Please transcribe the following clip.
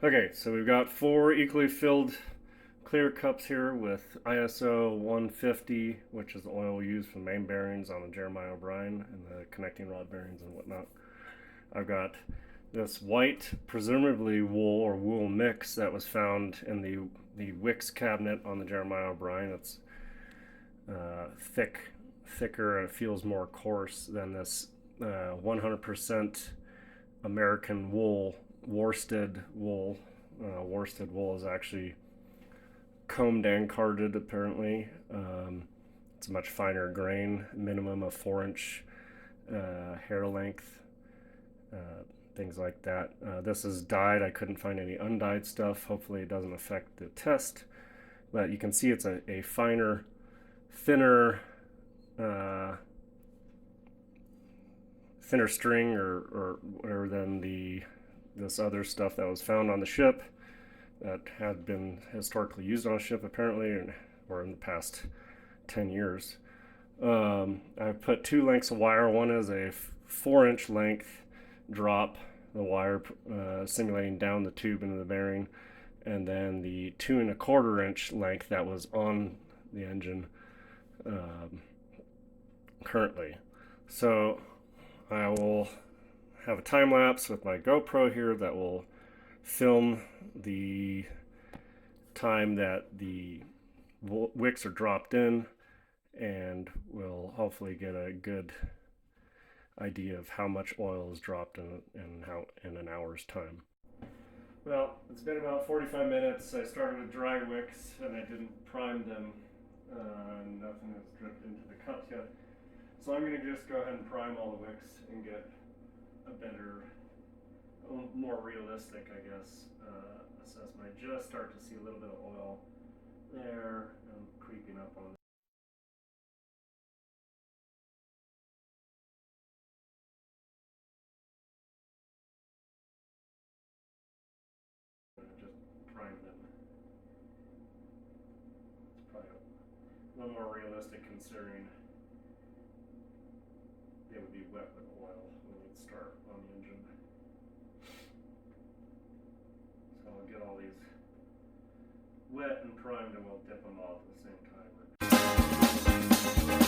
Okay, so we've got 4 equally filled clear cups here with ISO 150, which is the oil we use for the main bearings on the Jeremiah O'Brien and the connecting rod bearings and whatnot. I've got this white, presumably wool or wool mix that was found in the Wick's cabinet on the Jeremiah O'Brien. It's thicker, and it feels more coarse than this 100% American wool, Worstead wool. Worstead wool is actually combed and carded, apparently. It's a much finer grain, minimum of 4-inch hair length, things like that. This is dyed. I couldn't find any undyed stuff. Hopefully it doesn't affect the test. But you can see it's a finer, thinner string or whatever than this other stuff that was found on the ship that had been historically used on a ship, apparently, or in the past 10 years. I put 2 lengths of wire. One is a 4-inch length drop, the wire simulating down the tube into the bearing, and then the 2¼ inch length that was on the engine currently. So I will have a time lapse with my GoPro here that will film the time that the wicks are dropped in, and we'll hopefully get a good idea of how much oil is dropped in an hour's time. Well, it's been about 45 minutes. I started with dry wicks and I didn't prime them. Nothing has dripped into the cups yet. So I'm going to just go ahead and prime all the wicks and get a better, more realistic, I guess, assessment. I just start to see a little bit of oil there and creeping up on it. Just prime them. It's probably a little more realistic considering they would be wet with oil when we'd start on the engine. So I'll get all these wet and primed and we'll dip them off at the same time.